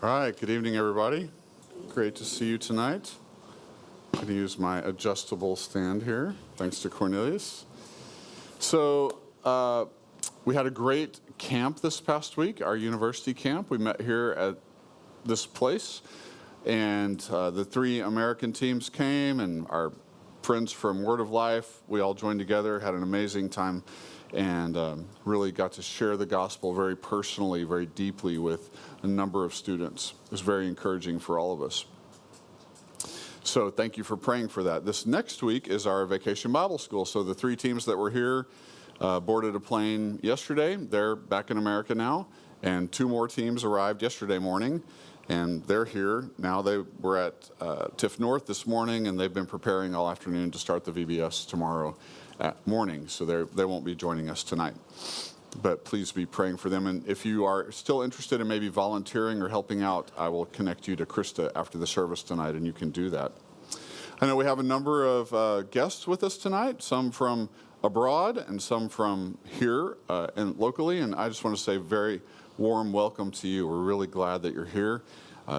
All right, good evening, everybody. Great to see you tonight. I'm going to use my adjustable stand here, thanks to Cornelius. So, we had a great camp this past week, our university camp. We met here at this place, and the three American teams came, and our friends from Word of Life, we all joined together, had an amazing time, and really got to share the gospel very personally, very deeply with a number of students. It was very encouraging for all of us. So thank you for praying for that. This next week is our Vacation Bible School. So the three teams that were here boarded a plane yesterday. They're back in America now. And two more teams arrived yesterday morning. And they're here. Now they were at TIFF North this morning, and they've been preparing all afternoon to start the VBS tomorrow at morning. So they won't be joining us tonight. But please be praying for them. And if you are still interested in maybe volunteering or helping out, I will connect you to Krista after the service tonight, and you can do that. I know we have a number of guests with us tonight, some from abroad and some from here and locally. And I just want to say very warm welcome to you. We're really glad that you're here.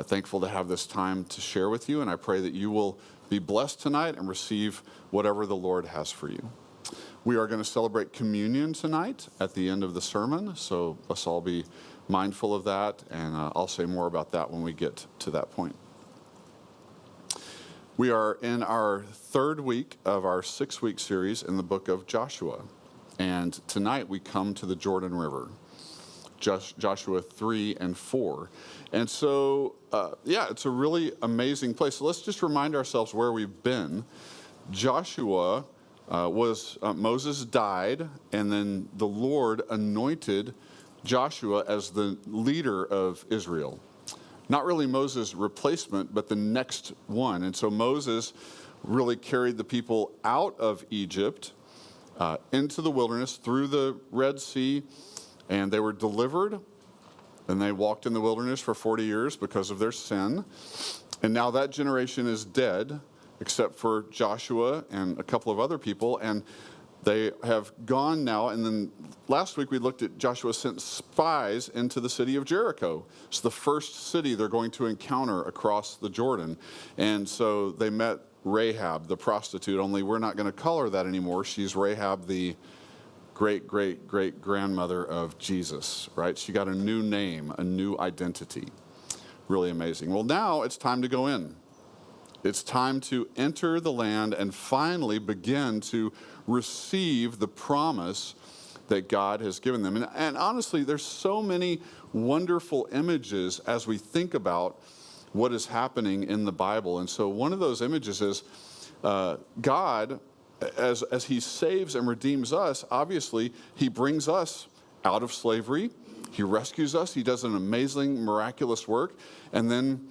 Thankful to have this time to share with you. And I pray that you will be blessed tonight and receive whatever the Lord has for you. We are going to celebrate communion tonight at the end of the sermon, so let's all be mindful of that, and I'll say more about that when we get to that point. We are in our third week of our 6-week series in the book of Joshua, and tonight we come to the Jordan River, Joshua 3 and 4. And so, it's a really amazing place. So let's just remind ourselves where we've been. Joshua Moses died, and then the Lord anointed Joshua as the leader of Israel. Not really Moses' replacement, but the next one. And so Moses really carried the people out of Egypt into the wilderness through the Red Sea, and they were delivered, and they walked in the wilderness for 40 years because of their sin. And now that generation is dead, except for Joshua and a couple of other people, and they have gone now. And then last week we looked at Joshua sent spies into the city of Jericho. It's the first city they're going to encounter across the Jordan. And so they met Rahab, the prostitute, only we're not going to call her that anymore. She's Rahab, the great-great-great-grandmother of Jesus, right? She got a new name, a new identity. Really amazing. Well, now it's time to go in. It's time to enter the land and finally begin to receive the promise that God has given them. And honestly, there's so many wonderful images as we think about what is happening in the Bible. And so one of those images is God, as he saves and redeems us, obviously, he brings us out of slavery. He rescues us. He does an amazing, miraculous work. And then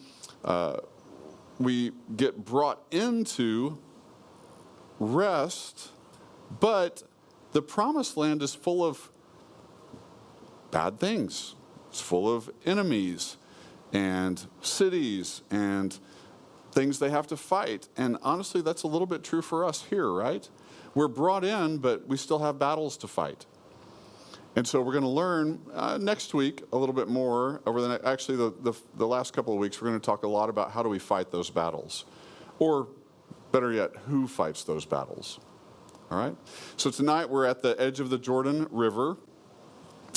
we get brought into rest, but the promised land is full of bad things. It's full of enemies and cities and things they have to fight. And honestly, that's a little bit true for us here, right? We're brought in, but we still have battles to fight. And so we're going to learn next week a little bit more over the last couple of weeks. We're going to talk a lot about how do we fight those battles, or better yet, who fights those battles. All right. So tonight we're at the edge of the Jordan River,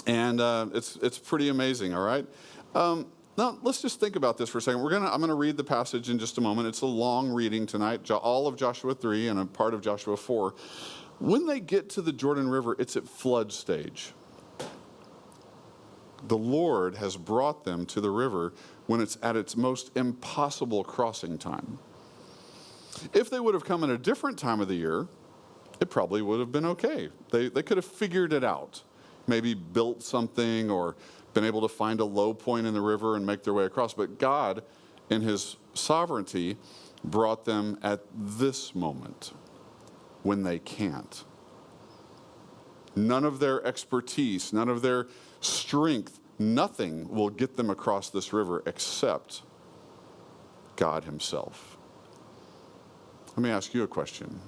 and it's pretty amazing. All right. Now let's just think about this for a second. I'm going to read the passage in just a moment. It's a long reading tonight, all of Joshua 3 and a part of Joshua 4. When they get to the Jordan River, it's at flood stage. The Lord has brought them to the river when it's at its most impossible crossing time. If they would have come at a different time of the year, it probably would have been okay. They could have figured it out, maybe built something or been able to find a low point in the river and make their way across. But God, in his sovereignty, brought them at this moment when they can't. None of their expertise, none of their strength, nothing will get them across this river except God himself. Let me ask you a question.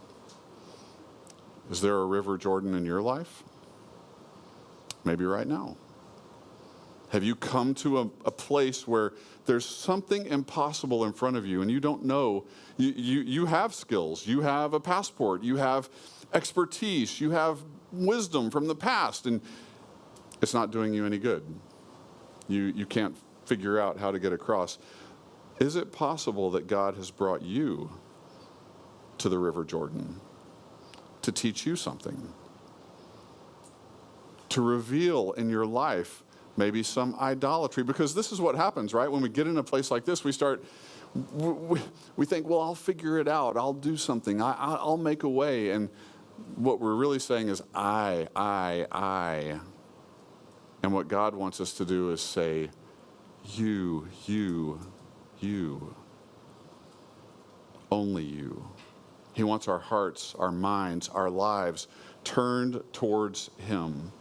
Is there a river Jordan in your life? Maybe right now. Have you come to a place where there's something impossible in front of you and you don't know? You have skills, you have a passport, you have expertise, you have wisdom from the past, and it's not doing you any good. You can't figure out how to get across. Is it possible that God has brought you to the River Jordan to teach you something? To reveal in your life maybe some idolatry? Because this is what happens, right? When we get in a place like this, we think, well, I'll figure it out. I'll do something. I'll make a way. And what we're really saying is I. And what God wants us to do is say, you. Only you. He wants our hearts, our minds, our lives turned towards him.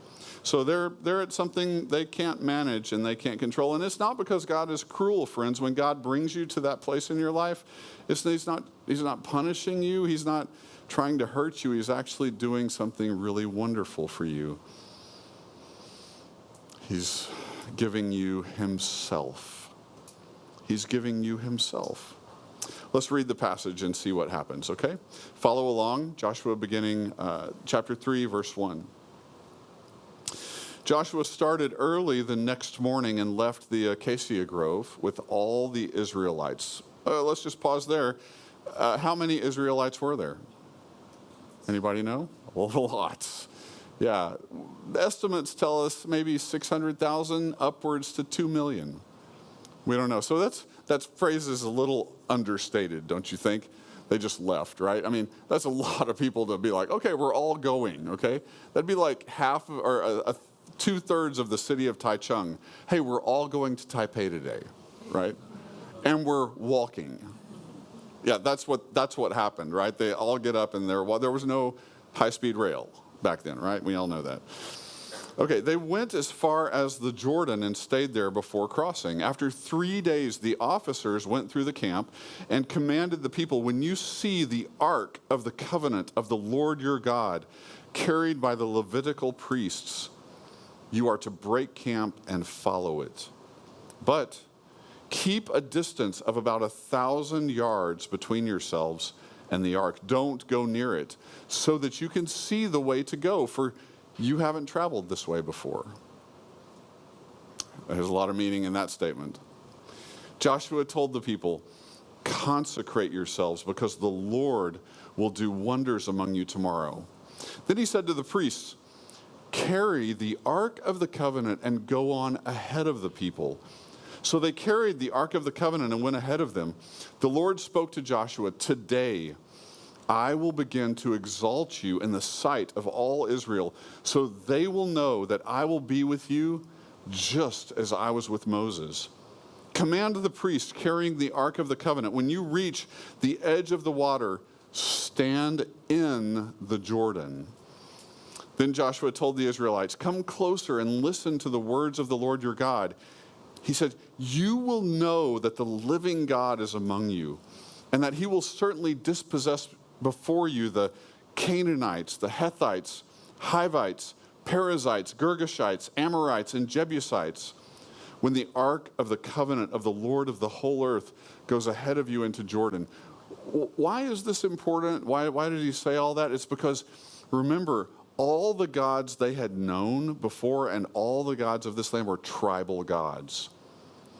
So they're at something they can't manage and they can't control. And it's not because God is cruel, friends. When God brings you to that place in your life, he's not punishing you. He's not trying to hurt you. He's actually doing something really wonderful for you. He's giving you himself. He's giving you himself. Let's read the passage and see what happens, okay? Follow along, Joshua beginning chapter 3, verse 1. Joshua started early the next morning and left the acacia grove with all the Israelites. Let's just pause there. How many Israelites were there? Anybody know? Lots. Yeah. The estimates tell us maybe 600,000 upwards to 2 million. We don't know. So that phrase is a little understated, don't you think? They just left, right? I mean, that's a lot of people to be like, okay, we're all going, okay? That'd be like half or two-thirds of the city of Taichung. Hey, we're all going to Taipei today, right? And we're walking. Yeah, that's what happened, right? They all get up and there was no high-speed rail back then, right? We all know that. Okay, they went as far as the Jordan and stayed there before crossing. After 3 days, the officers went through the camp and commanded the people, when you see the ark of the covenant of the Lord your God carried by the Levitical priests, you are to break camp and follow it. But keep a distance of about 1,000 yards between yourselves and the ark. Don't go near it, so that you can see the way to go, for you haven't traveled this way before. There's a lot of meaning in that statement. Joshua told the people, consecrate yourselves, because the Lord will do wonders among you tomorrow. Then he said to the priests, carry the ark of the covenant and go on ahead of the people. So they carried the ark of the covenant and went ahead of them. The Lord spoke to Joshua, today I will begin to exalt you in the sight of all Israel, so they will know that I will be with you just as I was with Moses. Command the priest carrying the ark of the covenant, when you reach the edge of the water, stand in the Jordan. Then Joshua told the Israelites, come closer and listen to the words of the Lord your God. He said, you will know that the living God is among you, and that he will certainly dispossess before you the Canaanites, the Hethites, Hivites, Perizzites, Girgashites, Amorites, and Jebusites, when the ark of the covenant of the Lord of the whole earth goes ahead of you into Jordan. Why is this important? Why did he say all that? It's because, remember, all the gods they had known before and all the gods of this land were tribal gods.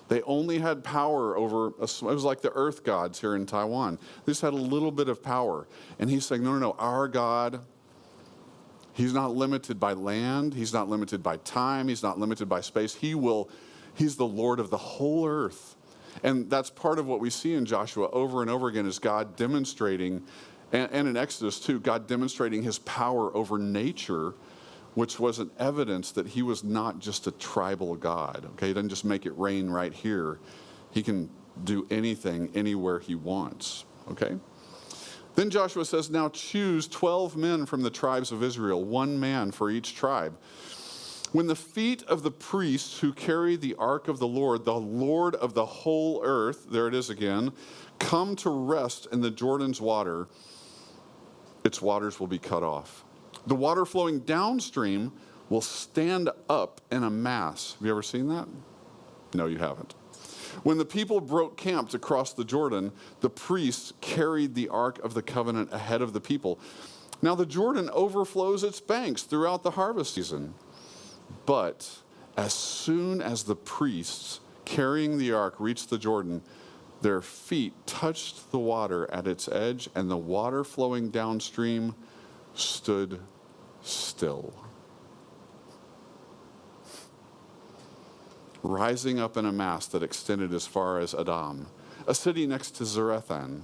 They only had power over, it was like the earth gods here in Taiwan. They just had a little bit of power. And he's saying, no, our God, he's not limited by land. He's not limited by time. He's not limited by space. He's the Lord of the whole earth. And that's part of what we see in Joshua over and over again, is God demonstrating, and in Exodus too, God demonstrating his power over nature, which was an evidence that he was not just a tribal God. Okay, he doesn't just make it rain right here. He can do anything, anywhere he wants. Okay? Then Joshua says, now choose 12 men from the tribes of Israel, 1 man for each tribe. When the feet of the priests who carry the ark of the Lord of the whole earth, there it is again, come to rest in the Jordan's water, its waters will be cut off. The water flowing downstream will stand up in a mass. Have you ever seen that? No, you haven't. When the people broke camp to cross the Jordan, the priests carried the Ark of the Covenant ahead of the people. Now the Jordan overflows its banks throughout the harvest season. But as soon as the priests carrying the ark reached the Jordan, their feet touched the water at its edge, and the water flowing downstream stood still. Rising up in a mass that extended as far as Adam, a city next to Zarethan.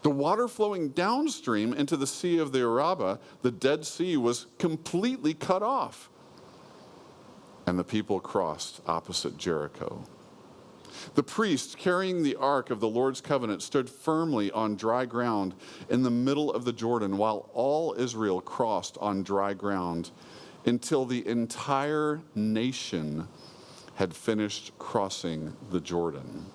The water flowing downstream into the Sea of the Arabah, the Dead Sea, was completely cut off. And the people crossed opposite Jericho. The priests carrying the ark of the Lord's covenant stood firmly on dry ground in the middle of the Jordan, while all Israel crossed on dry ground until the entire nation had finished crossing the Jordan.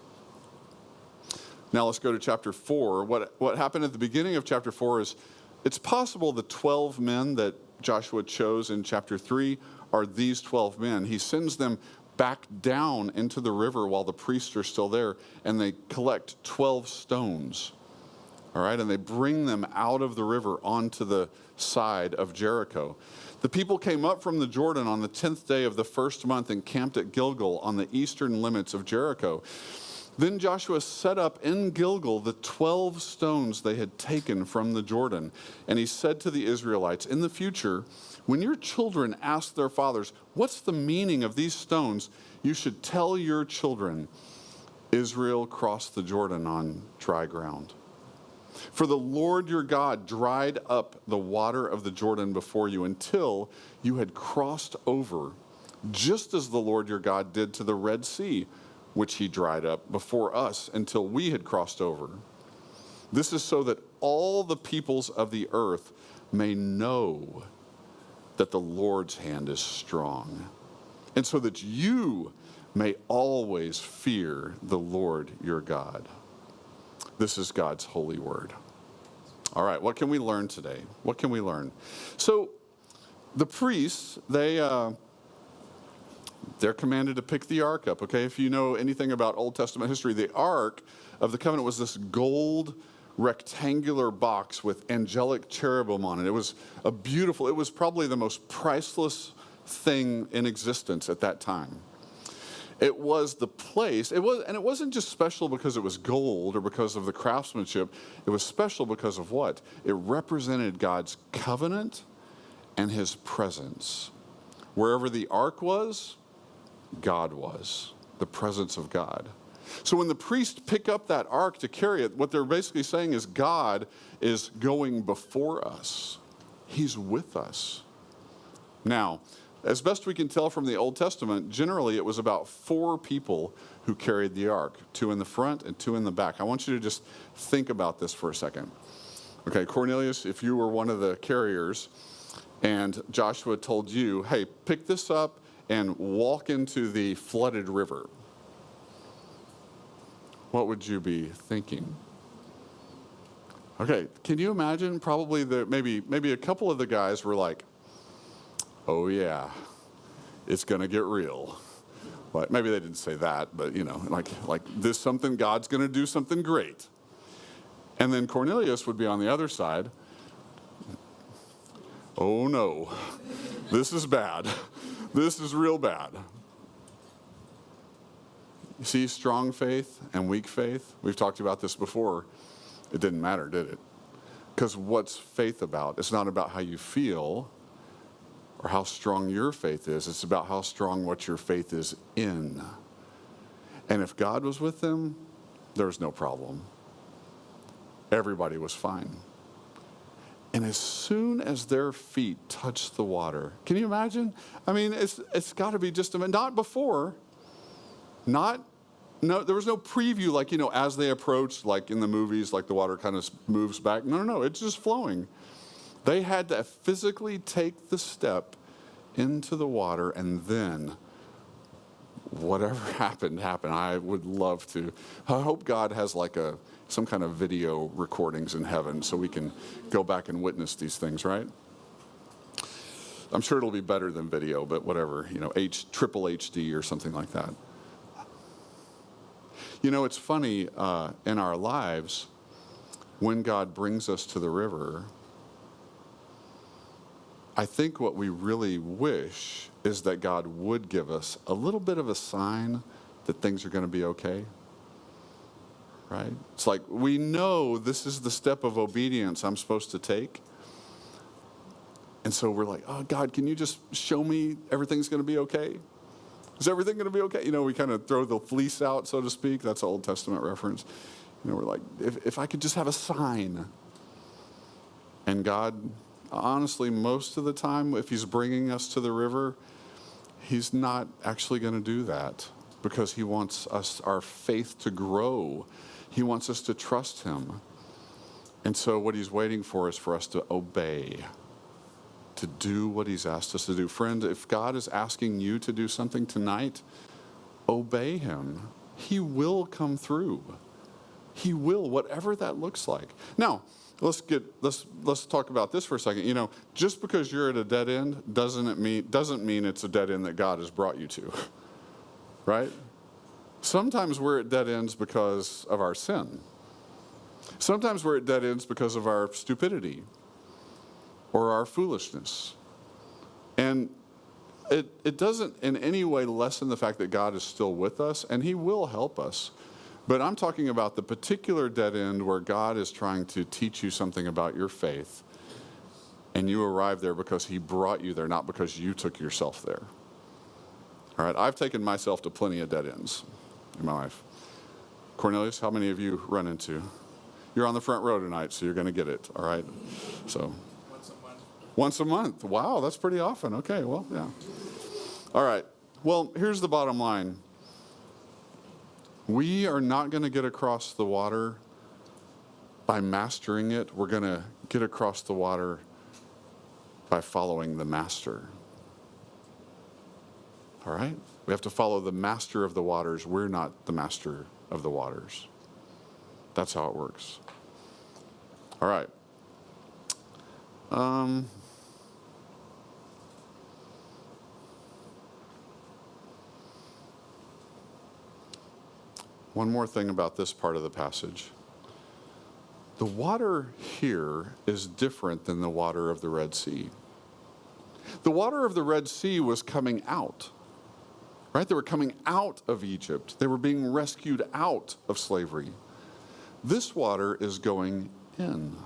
Now let's go to chapter 4. What happened at the beginning of chapter 4 is it's possible the 12 men that Joshua chose in chapter 3 are these 12 men. He sends them back down into the river while the priests are still there, and they collect 12 stones. All right, and they bring them out of the river onto the side of Jericho. The people came up from the Jordan on the 10th day of the first month and camped at Gilgal on the eastern limits of Jericho. Then Joshua set up in Gilgal the 12 stones they had taken from the Jordan. And he said to the Israelites, in the future, when your children ask their fathers, what's the meaning of these stones? You should tell your children, Israel crossed the Jordan on dry ground. For the Lord your God dried up the water of the Jordan before you until you had crossed over, just as the Lord your God did to the Red Sea, which he dried up before us until we had crossed over. This is so that all the peoples of the earth may know that the Lord's hand is strong, and so that you may always fear the Lord your God. This is God's holy word. All right, what can we learn today? What can we learn? So the priests, they're commanded to pick the ark up, okay? If you know anything about Old Testament history, the ark of the covenant was this gold rectangular box with angelic cherubim on it. It was it was probably the most priceless thing in existence at that time. It was the place, and it wasn't just special because it was gold or because of the craftsmanship. It was special because of what? It represented God's covenant and his presence. Wherever the ark was, God was, the presence of God. So when the priests pick up that ark to carry it, what they're basically saying is God is going before us. He's with us. Now, as best we can tell from the Old Testament, generally it was about 4 people who carried the ark, 2 in the front and 2 in the back. I want you to just think about this for a second. Okay, Cornelius, if you were one of the carriers and Joshua told you, hey, pick this up and walk into the flooded river, what would you be thinking? Okay, can you imagine? Probably maybe a couple of the guys were like, oh yeah, it's gonna get real. Like maybe they didn't say that, but like this something, God's gonna do something great. And then Cornelius would be on the other side. Oh no, this is bad. This is real bad. You see, strong faith and weak faith, we've talked about this before. It didn't matter, did it? Because what's faith about? It's not about how you feel or how strong your faith is. It's about how strong what your faith is in. And if God was with them, there was no problem. Everybody was fine. And as soon as their feet touched the water, can you imagine? I mean, it's got to be just a minute. Not before. No, there was no preview like, as they approached, like in the movies, like the water kind of moves back. No, it's just flowing. They had to physically take the step into the water, and then whatever happened. I would love to. I hope God has like some kind of video recordings in heaven so we can go back and witness these things, right? I'm sure it'll be better than video, but whatever, triple HD or something like that. It's funny, in our lives, when God brings us to the river, I think what we really wish is that God would give us a little bit of a sign that things are going to be okay. Right? It's like we know this is the step of obedience I'm supposed to take. And so we're like, oh, God, can you just show me everything's going to be okay? Is everything going to be okay? We kind of throw the fleece out, so to speak. That's an Old Testament reference. We're like, if I could just have a sign. And God, honestly, most of the time, if he's bringing us to the river, he's not actually going to do that because he wants our faith to grow. He wants us to trust him. And so what he's waiting for is for us to obey, to do what he's asked us to do. Friend, if God is asking you to do something tonight, obey him. He will come through. He will, whatever that looks like. Now, let's talk about this for a second. Just because you're at a dead end doesn't mean it's a dead end that God has brought you to. Right? Sometimes we're at dead ends because of our sin. Sometimes we're at dead ends because of our stupidity or our foolishness. And it doesn't in any way lessen the fact that God is still with us, and he will help us. But I'm talking about the particular dead end where God is trying to teach you something about your faith, and you arrive there because he brought you there, not because you took yourself there. All right, I've taken myself to plenty of dead ends in my life. Cornelius, how many of you run into? You're on the front row tonight, so you're going to get it, all right? So once a month. Wow, that's pretty often. Okay, well, yeah. All right. Well, here's the bottom line. We are not going to get across the water by mastering it. We're going to get across the water by following the master. All right? We have to follow the master of the waters. We're not the master of the waters. That's how it works. All right. One more thing about this part of the passage. The water here is different than the water of the Red Sea. The water of the Red Sea was coming out, right? They were coming out of Egypt. They were being rescued out of slavery. This water is going in.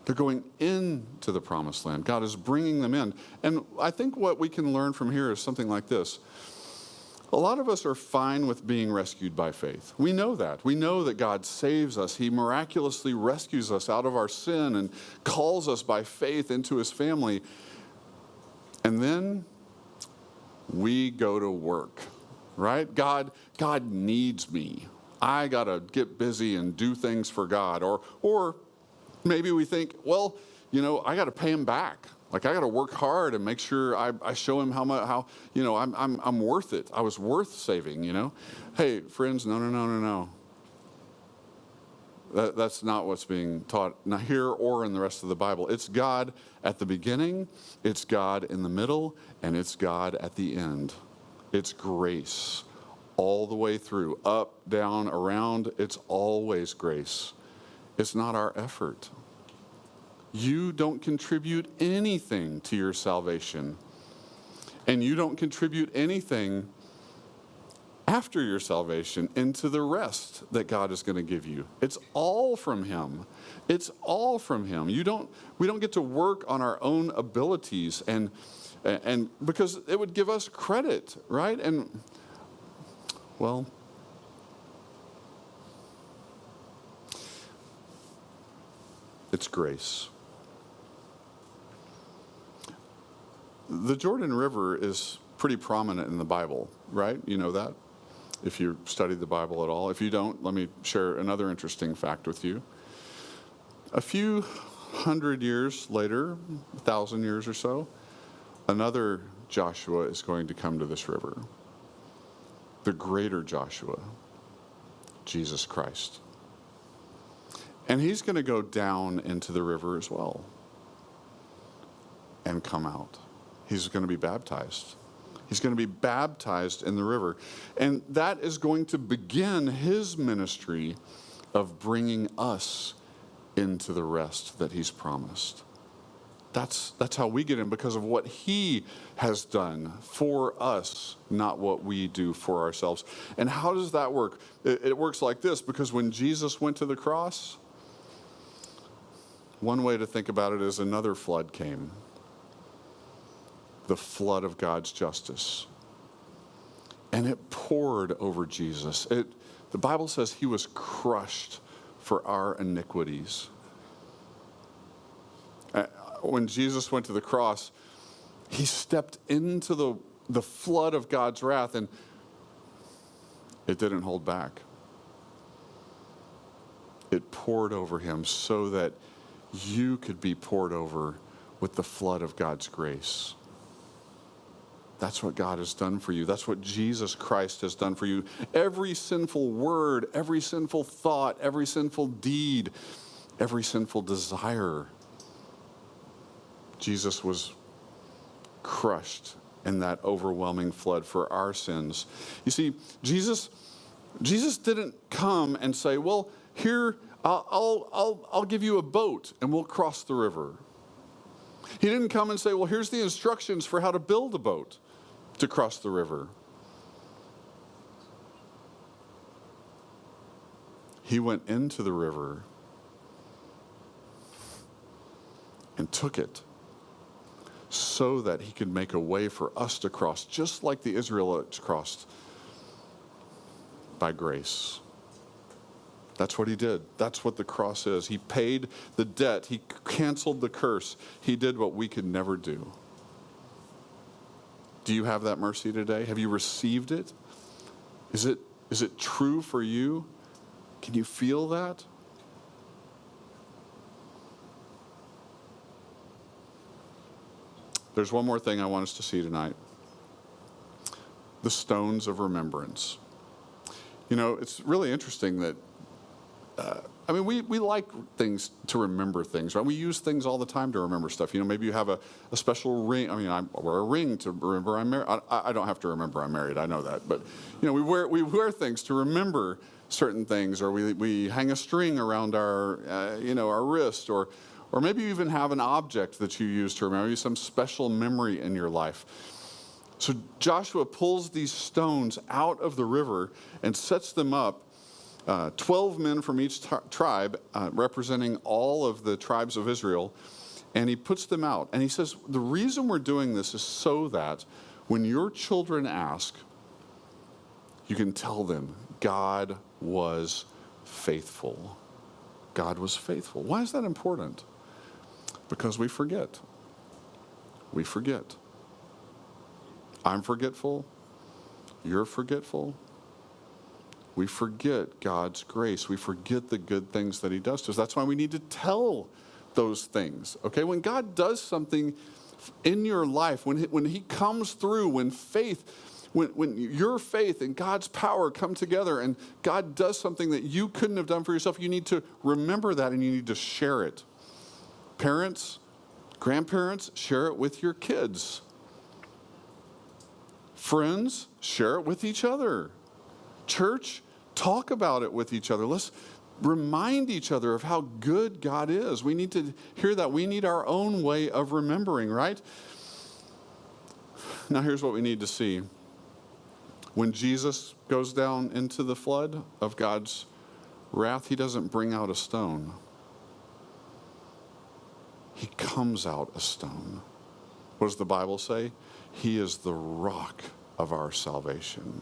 They're going into the promised land. God is bringing them in. And I think what we can learn from here is something like this. A lot of us are fine with being rescued by faith. We know that. We know that God saves us. He miraculously rescues us out of our sin and calls us by faith into his family. And then we go to work, right? God needs me. I got to get busy and do things for God. Or maybe we think, well, I got to pay him back. Like I got to work hard and make sure I show him how I'm worth it. I was worth saving. Hey, friends, no. That's not what's being taught now here or in the rest of the Bible. It's God at the beginning, it's God in the middle, and it's God at the end. It's grace all the way through, up, down, around. It's always grace. It's not our effort. You don't contribute anything to your salvation. And you don't contribute anything after your salvation into the rest that God is going to give you. It's all from him. It's all from him. We don't get to work on our own abilities and because it would give us credit, right? And well, it's grace. The Jordan River is pretty prominent in the Bible, right? You know that, if you studied the Bible at all. If you don't, let me share another interesting fact with you. A few hundred years later, 1,000 years or so, another Joshua is going to come to this river. The greater Joshua, Jesus Christ. And he's going to go down into the river as well and come out. he's going to be baptized. He's going to be baptized in the river. And that is going to begin his ministry of bringing us into the rest that he's promised. That's how we get in, because of what he has done for us, not what we do for ourselves. And how does that work? It works like this, because when Jesus went to the cross, one way to think about it is another flood came. The flood of God's justice. And it poured over Jesus. The Bible says he was crushed for our iniquities. When Jesus went to the cross, he stepped into the flood of God's wrath, and it didn't hold back. It poured over him so that you could be poured over with the flood of God's grace. That's what God has done for you. That's what Jesus Christ has done for you. Every sinful word, every sinful thought, every sinful deed, every sinful desire, Jesus was crushed in that overwhelming flood for our sins. You see, Jesus didn't come and say, well, here, I'll give you a boat and we'll cross the river. He didn't come and say, well, here's the instructions for how to build a boat to cross the river. He went into the river and took it so that he could make a way for us to cross, just like the Israelites crossed, by grace. That's what he did. That's what the cross is. He paid the debt. He canceled the curse. He did what we could never do. Do you have that mercy today? Have you received it? Is it true for you? Can you feel that? There's one more thing I want us to see tonight. The stones of remembrance. You know, it's really interesting that, we like things to remember things, right? We use things all the time to remember stuff. You know, maybe you have a special ring. I wear a ring to remember I'm married. I don't have to remember I'm married. I know that. But, you know, we wear things to remember certain things, or we hang a string around our wrist, or maybe you even have an object that you use to remember, maybe some special memory in your life. So Joshua pulls these stones out of the river and sets them up, 12 men from each tribe, representing all of the tribes of Israel, and he puts them out. And he says, the reason we're doing this is so that when your children ask, you can tell them, God was faithful. God was faithful. Why is that important? Because we forget. We forget. I'm forgetful. You're forgetful. We forget God's grace. We forget the good things that he does to us. That's why we need to tell those things. Okay? When God does something in your life, when he comes through, when your faith and God's power come together and God does something that you couldn't have done for yourself, you need to remember that and you need to share it. Parents, grandparents, share it with your kids. Friends, share it with each other. Church, talk about it with each other. Let's remind each other of how good God is. We need to hear that. We need our own way of remembering, right? Now here's what we need to see. When Jesus goes down into the flood of God's wrath, he doesn't bring out a stone. He comes out a stone. What does the Bible say? He is the rock of our salvation.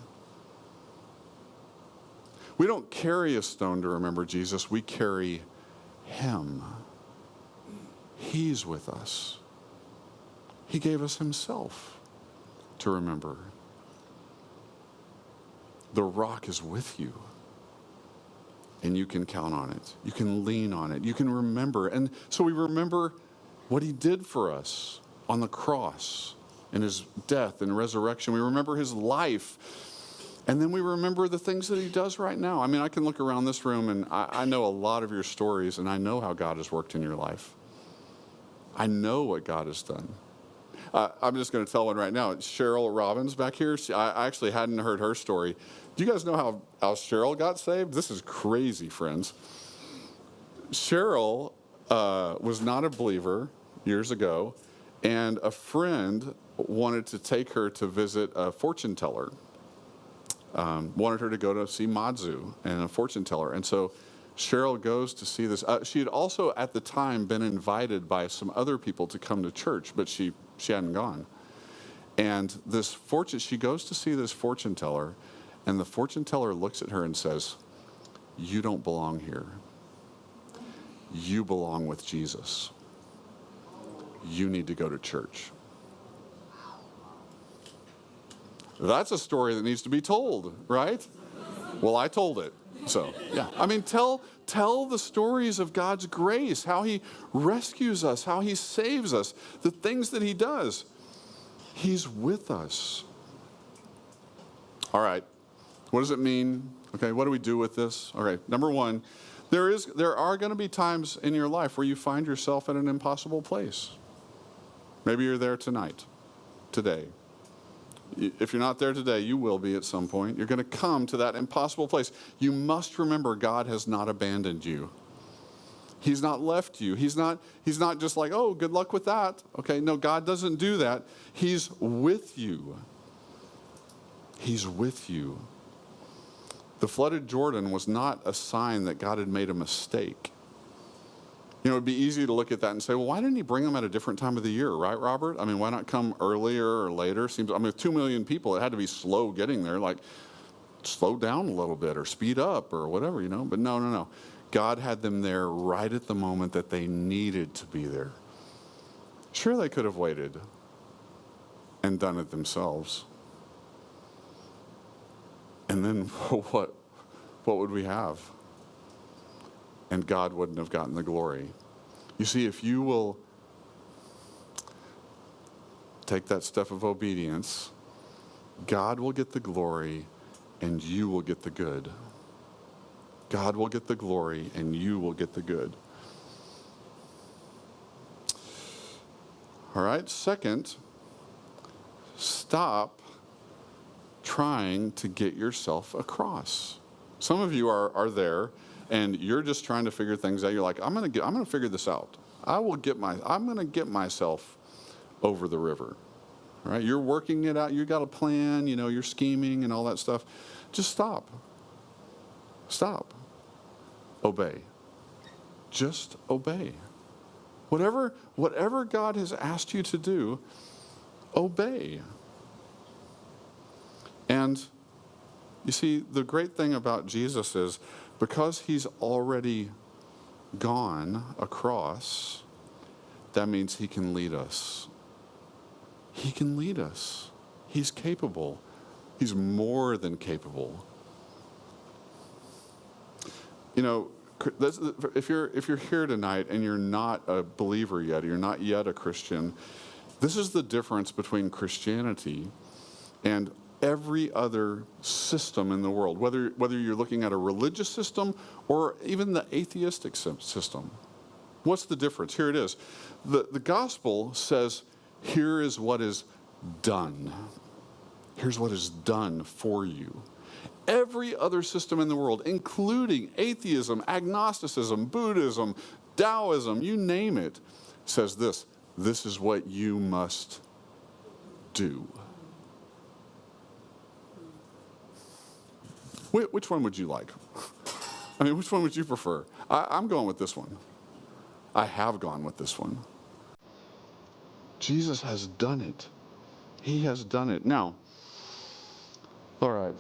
We don't carry a stone to remember Jesus. We carry him. He's with us. He gave us himself to remember. The rock is with you. And you can count on it. You can lean on it. You can remember. And so we remember what he did for us on the cross and his death and resurrection. We remember his life. And then we remember the things that he does right now. I mean, I can look around this room and I know a lot of your stories, and I know how God has worked in your life. I know what God has done. I'm just going to tell one right now. Cheryl Robbins back here, I actually hadn't heard her story. Do you guys know how Cheryl got saved? This is crazy, friends. Cheryl was not a believer years ago, and a friend wanted to take her to visit a fortune teller. Wanted her to go to see Madzu and a fortune teller. And so Cheryl goes to see this. She had also at the time been invited by some other people to come to church, but she hadn't gone. And she goes to see this fortune teller, and the fortune teller looks at her and says, "You don't belong here. You belong with Jesus. You need to go to church." That's a story that needs to be told, right? Well, I told it. So, yeah. I mean, tell the stories of God's grace, how he rescues us, how he saves us, the things that he does. He's with us. All right. What does it mean? Okay, what do we do with this? All right. Number one, there are going to be times in your life where you find yourself at an impossible place. Maybe you're there tonight, today. If you're not there today, you will be at some point. You're going to come to that impossible place. You must remember God has not abandoned you. He's not left you. He's not just like, oh, good luck with that. Okay, no, God doesn't do that. He's with you. He's with you. The flooded Jordan was not a sign that God had made a mistake. You know, it'd be easy to look at that and say, well, why didn't he bring them at a different time of the year, right, Robert? I mean, why not come earlier or later? With 2 million people, it had to be slow getting there. Like, slow down a little bit or speed up or whatever, you know. But no. God had them there right at the moment that they needed to be there. Sure, they could have waited and done it themselves. And then what would we have? And God wouldn't have gotten the glory. You see, if you will take that step of obedience, God will get the glory and you will get the good. God will get the glory and you will get the good. All right, second, stop trying to get yourself across. Some of you are there and you're just trying to figure things out. You're like, I'm going to figure this out. I'm going to get myself over the river. All right? You're working it out. You got a plan, you know, you're scheming and all that stuff. Just stop. Stop. Obey. Just obey. Whatever God has asked you to do, obey. And you see, the great thing about Jesus is because he's already gone across, that means he can lead us. He can lead us. He's capable. He's more than capable. You know, if you're here tonight and you're not a believer yet, you're not yet a Christian, this is the difference between Christianity and every other system in the world, whether you're looking at a religious system or even the atheistic system. What's the difference? Here it is. The gospel says, here is what is done. Here's what is done for you. Every other system in the world, including atheism, agnosticism, Buddhism, Taoism, you name it, says this. This is what you must do. Which one would you like? I mean, which one would you prefer? I'm going with this one. I have gone with this one. Jesus has done it. He has done it. Now, all right.